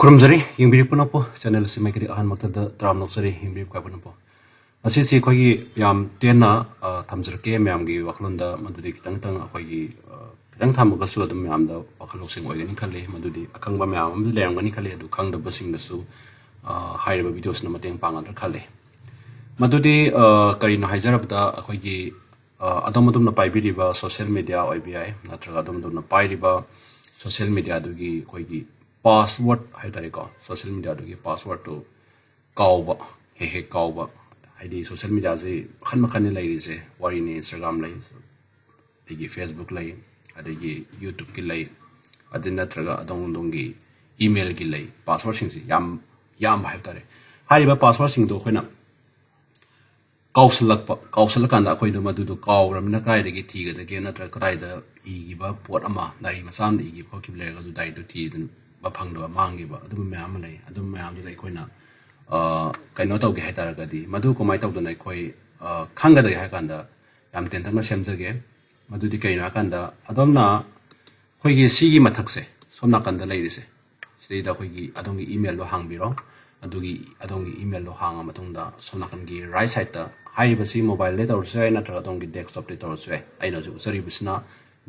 खुरमजरी यंबिरि पुनपो channel से मैं अहन मकद तराम नोसरी यंबिरि का पुनपो असिसी खोगी याम तेना थमजरके म्यामगी वखलोंदा मदुदी कितंग तंग खोगी कितंग थमगसु अदुम म्यामदा वखलोसिंग ओइगनि खले मदुदी अखंगबा म्याम अमदु लेरंगनि खले अदु खंगदबसिंग दसु हाइरबा वीडियोस न मतेंग पांगादर खले मदुदी करिनो हाइजरबदा खोगी अदम अदम न पाइबिरिबा सोशल मीडिया ओइबिआई नत्रगा अदम अदम न पाइरिबा सोशल मीडिया दुगी खोगी password haitare social media dugi password to kauba he kauba haidi social media je khan makhan lai ri je wari ni Instagram lai agi Facebook lai adagi YouTube ki lai adina traga adong dongi email ki lai password sing si yam haitare haiba password sing do khoina kausalak da khoi do madu do kawramna kai dagi thiga da ge natra krai da igi ba pot ama dari masam da igi phokib le ga du dai do thi bapangdo mangiba adum myam lay adum myam di lay koina kaino taw ge haitara gadi madu ko mai taw do nai khoi khanga da ha kanda yam ten thang na semjage madu di kaina kanda adom na khoi gi sigi mathak se somna kanda lay rise sei da khoi gi adong gi email lo hang biro adugi adong gi email lo hang amatung da somna kan gi right side da hai ba si mobile le taw se na tra adong gi desktop le taw se ai no ju usari bisna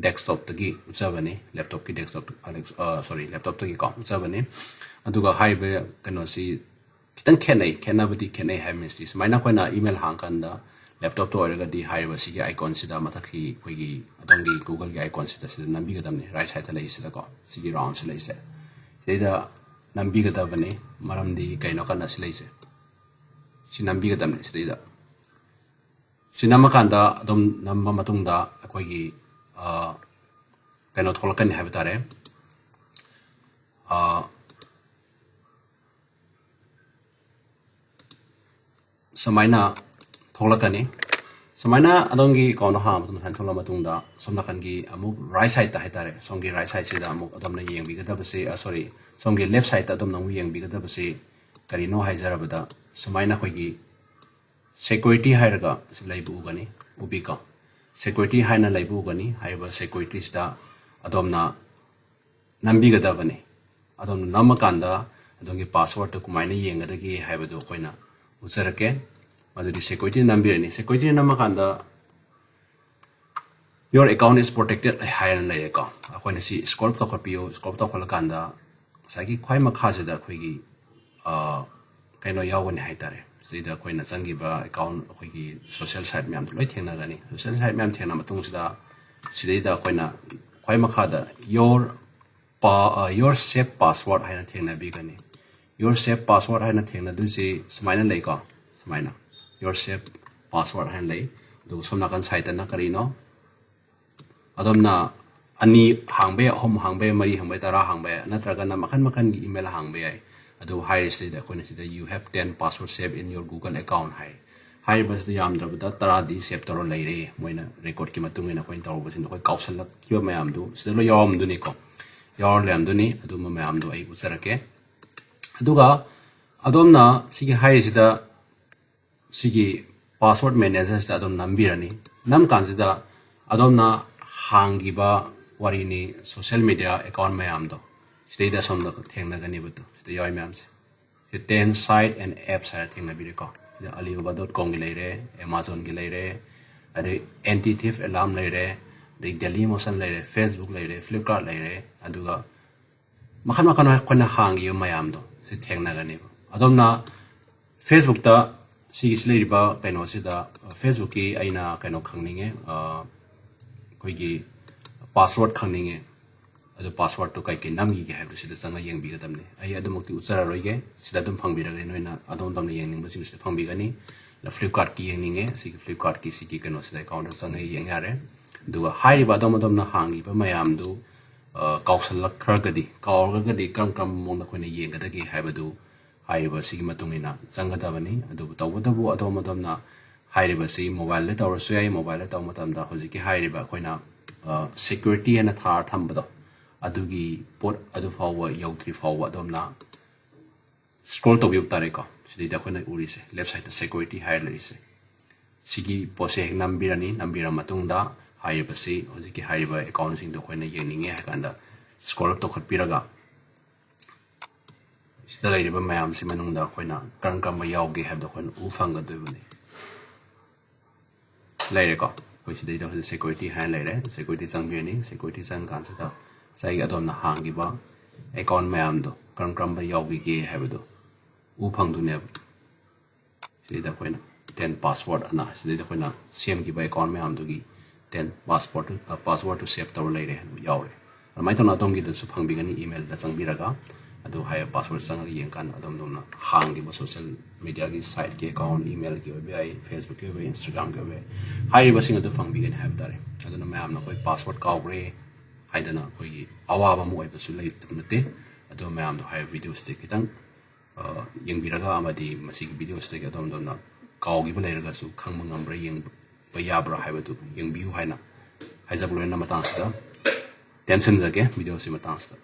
desktop tagi utsabani laptop ki desktop laptop tagi ka utsabani aduga haibe kano si kitang kenabati kenai hai misti maina koina email hang kanda laptop to oraga di haiba si icon sida mathaki koigi adongi google gi icon sida sida nambi gadamni right side la isida ko sigi round se laise sida nambi gadabani maramdi kaino kana si laise si nambi gadamni sida sinama kanda adom namma matungda koigi kaino tholakani haibitare samaina tholakani samaina adongi kono ha matun han thola matungda somnakan gi amuk right side ta haitare songi right side sida amuk adomna yengbi gada base sorry songi left side ta adomna yengbi gada base karino haijarabada samaina khoigi security hairaga laibu gani ubika security haina laibu gani haiba security sta adomna nambi gada bane adom namakanda adongi password to kumaina yengadagi haibadu koina usarake maduri security nambi ni security namakanda your account is protected haina lai ka akoina si scroll to kopio scroll to kolakanda sagi khwai makha jada khoigi kaino yawani haitare sida koina changiba account khoigi social site myam loi thengna gani social site myam thengna matung sida sidai koina khwai makha da your safe password haina thengna bi gani your safe password haina thengna du si smaina lai ka smaina your safe password haina lai du somna kan site na karino adomna ani hangbe hom hangbe mari hangbe tara hangbe natraga na makhan gi email hangbe ai adu high sida koina sida you have 10 password saved in your Google account high bas the yam da tara di save toro leire moina record ki matung ina koin tawbo sin ko kausalak ki mayam du sida lo yom du ni ko yor lem du ni adu mayam du ai usarake aduga adomna sigi high sida sigi password manager sida adom nambirani nam kan sida adomna hangiba warini social media account mayam do sida somda thengna gani butu sida yoy mayam se 10 site and apps are thengna biriko alibaba.com gi leire amazon gi leire ade anti thief alarm leire de daily motion leire facebook leire flipkart leire aduga makhan khona hangi mayam do si thengna gani adomna facebook ta sigis leiriba kaino sida facebook ki aina kaino khangninge koigi password khangninge adu password to kai ke namgi ge habru sida sanga yengbi gadamne ai adu mukti uchara roige sida dum phangbi ragre noina adom damne yengning basin sida phangbi gani la flipkart ki yengninge sigi flipkart ki sigi kano sida account sanga yengyare duga hai ba dom na hangi ba mayam du kausalak khragadi kaogadi kam mongna khoina yengadagi haibadu hai ba sigi matungina changadabani adu tawdabu adom na hai ba si mobile le tawra sui mobile le taw matamda hojiki hai ba khoina security and thar thambado adugi pot adu fawa yautri fawa domna scroll to biuk tare ko sidi da khona uri se left side security hire le se sigi pose nambira matungda hire ba se hojiki hire ba account sing do khona yeninge ha kanda scroll to khat piraga sida leiriba mayam si manungda khoina karam karam yauge habda khoina u fanga doibani leire ko koi sida ida security han leire security changbeni security chang kan sida sai adom na hangi ba account mayam do karam karam yauge ge habdo u phang du ne sida khoina then password ana sida khoina same gi ba account mayam do gi then password to save taw leire yaure mai to na dom gi da su phang bi gani email da chang bi raga adu hay password sang gi kan adom dom na hang gi ba social media gi site gi account email gi be ai facebook gi be instagram gi be hay ba sing adu phang bi gan have dare adu na mayam na koi password kaogare hay da na koi awa ba mu ai ba su lei tumate adu mayam do hay video stick kitang yeng bi raga amadi masi gi video stick adom dom na kaw gi ba lei raga su khang mang am bra yeng ba ya bra hay ba du yeng bi hu hay na hay ja blo na matang sta tension jage video si matang sta